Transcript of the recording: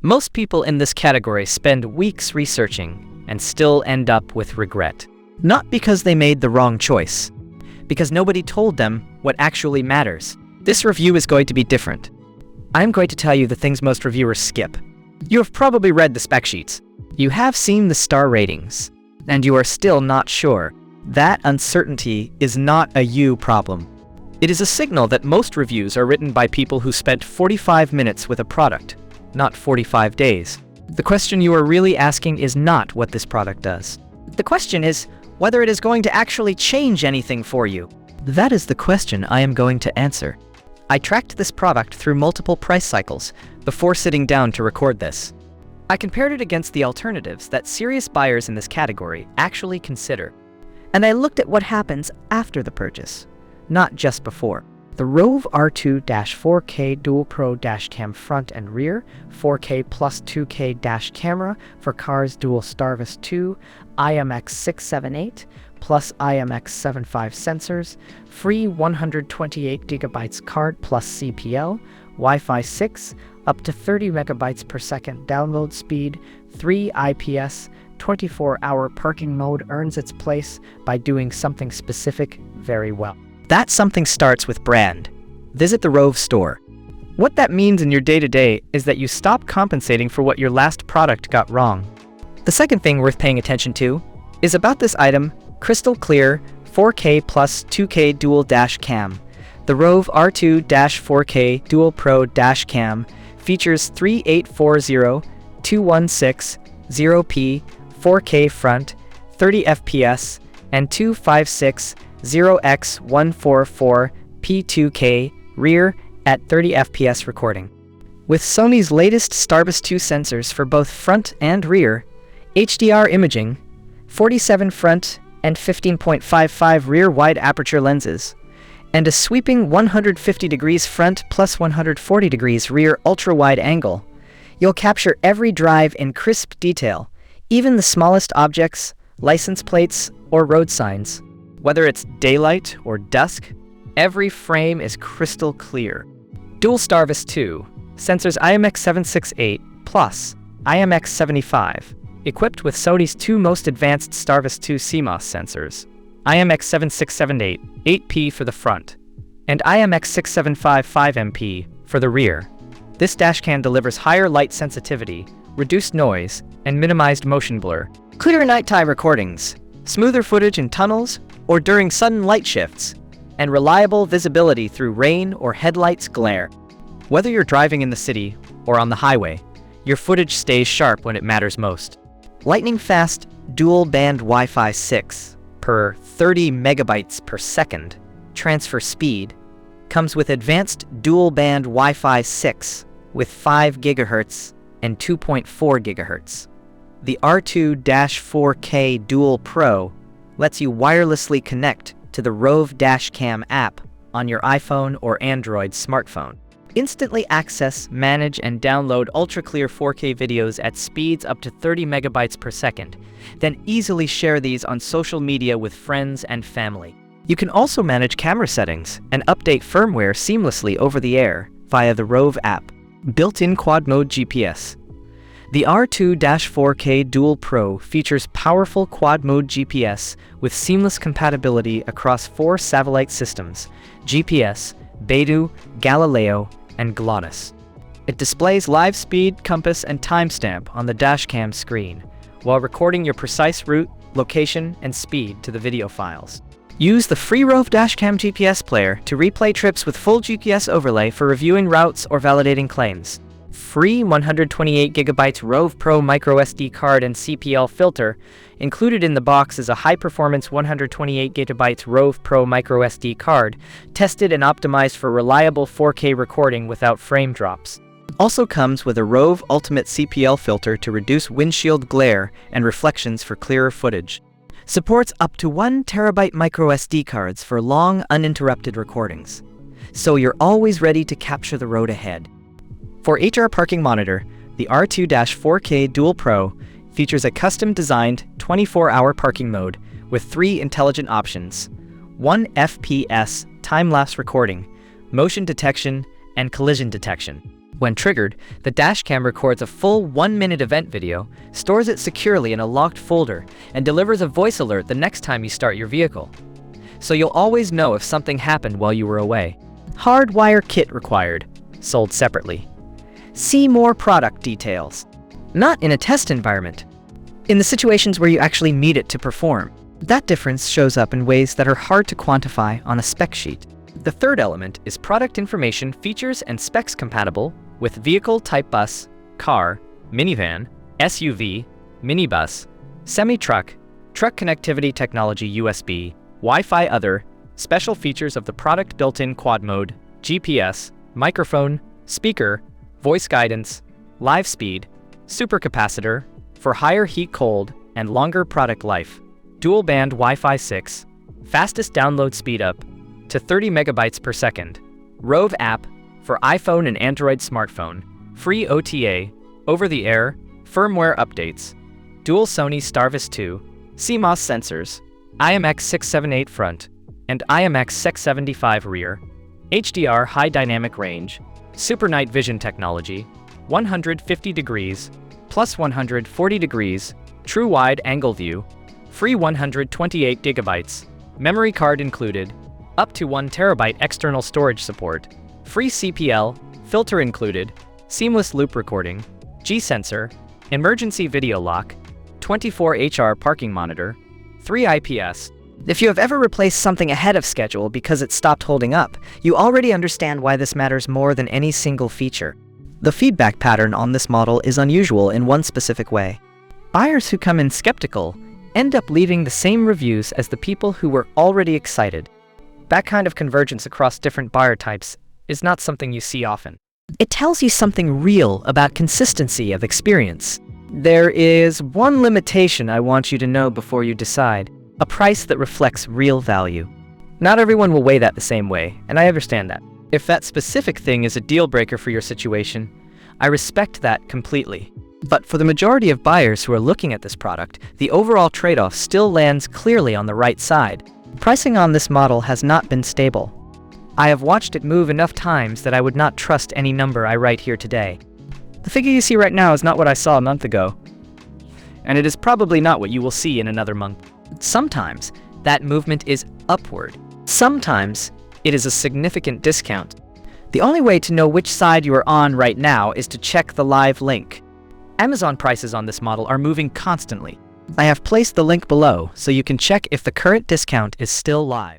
Most people in this category spend weeks researching and still end up with regret. Not because they made the wrong choice, because nobody told them what actually matters. This review is going to be different. I'm going to tell you the things most reviewers skip. You have probably read the spec sheets. You have seen the star ratings, and you are still not sure. That uncertainty is not a you problem. It is a signal that most reviews are written by people who spent 45 minutes with a product, not 45 days. The question you are really asking is not what this product does. The question is whether it is going to actually change anything for you. That is the question I am going to answer. I tracked this product through multiple price cycles before sitting down to record this. I compared it against the alternatives that serious buyers in this category actually consider. And I looked at what happens after the purchase, not just before. The ROVE R2-4K Dual Pro Dash Cam front and rear, 4K plus 2K dash camera for cars dual Starvis 2, IMX678 plus IMX75 sensors, free 128GB card plus CPL, Wi-Fi 6, up to 30 megabytes per second download speed, 3 IPS, 24-hour parking mode earns its place by doing something specific very well. That something starts with brand. Visit the ROVE store. What that means in your day-to-day is that you stop compensating for what your last product got wrong. The second thing worth paying attention to is about this item, crystal clear 4K plus 2K dual dash cam. The ROVE R2-4K Dual Pro Dash Cam features 3840216 0p 4K front, 30 fps, and 2560x144 p2k rear at 30 fps recording. With Sony's latest Starvis 2 sensors for both front and rear, HDR imaging, 47 front and 15.55 rear wide aperture lenses, and a sweeping 150 degrees front plus 140 degrees rear ultra-wide angle, you'll capture every drive in crisp detail, even the smallest objects, license plates, or road signs. Whether it's daylight or dusk, every frame is crystal clear. Dual Starvis 2, sensors IMX768 plus IMX75, equipped with Sony's two most advanced Starvis 2 CMOS sensors, IMX7678 8P for the front, and IMX6755 5MP for the rear. This dashcam delivers higher light sensitivity, reduced noise, and minimized motion blur. Clearer nighttime recordings, smoother footage in tunnels or during sudden light shifts, and reliable visibility through rain or headlights glare. Whether you're driving in the city or on the highway, your footage stays sharp when it matters most. Lightning-fast dual-band Wi-Fi 6 per 30 megabytes per second transfer speed comes with advanced dual-band Wi-Fi 6 with 5 GHz and 2.4 GHz. The R2-4K Dual Pro lets you wirelessly connect to the ROVE Dashcam app on your iPhone or Android smartphone. Instantly access, manage, and download ultra-clear 4K videos at speeds up to 30 megabytes per second, then easily share these on social media with friends and family. You can also manage camera settings and update firmware seamlessly over the air via the ROVE app. Built-in quad-mode GPS. The R2-4K Dual Pro features powerful quad-mode GPS with seamless compatibility across 4 satellite systems: GPS, Beidou, Galileo, and GLONASS. It displays live speed, compass, and timestamp on the dashcam screen, while recording your precise route, location, and speed to the video files. Use the free ROVE Dashcam GPS player to replay trips with full GPS overlay for reviewing routes or validating claims. Free 128GB ROVE Pro microSD card and CPL filter. Included in the box is a high-performance 128GB ROVE Pro microSD card, tested and optimized for reliable 4K recording without frame drops. Also comes with a ROVE Ultimate CPL filter to reduce windshield glare and reflections for clearer footage. Supports up to 1 TB microSD cards for long, uninterrupted recordings, so you're always ready to capture the road ahead. For HR Parking Monitor, the R2-4K Dual Pro features a custom-designed 24-hour parking mode with 3 intelligent options: 1 FPS time-lapse recording, motion detection, and collision detection. When triggered, the dashcam records a full 1-minute event video, stores it securely in a locked folder, and delivers a voice alert the next time you start your vehicle. So you'll always know if something happened while you were away. Hardwire kit required. Sold separately. See more product details. Not in a test environment. In the situations where you actually need it to perform. That difference shows up in ways that are hard to quantify on a spec sheet. The third element is product information, features, and specs compatible with vehicle type bus, car, minivan, SUV, minibus, semi-truck, truck connectivity technology USB, Wi-Fi other, special features of the product built-in quad mode, GPS, microphone, speaker, voice guidance, live speed, supercapacitor, for higher heat-cold and longer product life, dual-band Wi-Fi 6, fastest download speed up to 30 megabytes per second, ROVE app for iPhone and Android smartphone, free OTA, over-the-air, firmware updates, dual Sony Starvis 2, CMOS sensors, IMX678 front, and IMX675 rear, HDR high dynamic range, super night vision technology, 150 degrees, plus 140 degrees, true wide angle view, free 128 gigabytes, memory card included, up to 1 terabyte external storage support, free CPL, filter included, seamless loop recording, G-sensor, emergency video lock, 24HR parking monitor, 3 IPS. If you have ever replaced something ahead of schedule because it stopped holding up, you already understand why this matters more than any single feature. The feedback pattern on this model is unusual in one specific way. Buyers who come in skeptical end up leaving the same reviews as the people who were already excited. That kind of convergence across different buyer types is not something you see often. It tells you something real about consistency of experience. There is one limitation I want you to know before you decide: a price that reflects real value. Not everyone will weigh that the same way, and I understand that. If that specific thing is a deal breaker for your situation, I respect that completely. But for the majority of buyers who are looking at this product, the overall trade-off still lands clearly on the right side. Pricing on this model has not been stable. I have watched it move enough times that I would not trust any number I write here today. The figure you see right now is not what I saw a month ago, and it is probably not what you will see in another month. Sometimes that movement is upward. Sometimes it is a significant discount. The only way to know which side you are on right now is to check the live link. Amazon prices on this model are moving constantly. I have placed the link below so you can check if the current discount is still live.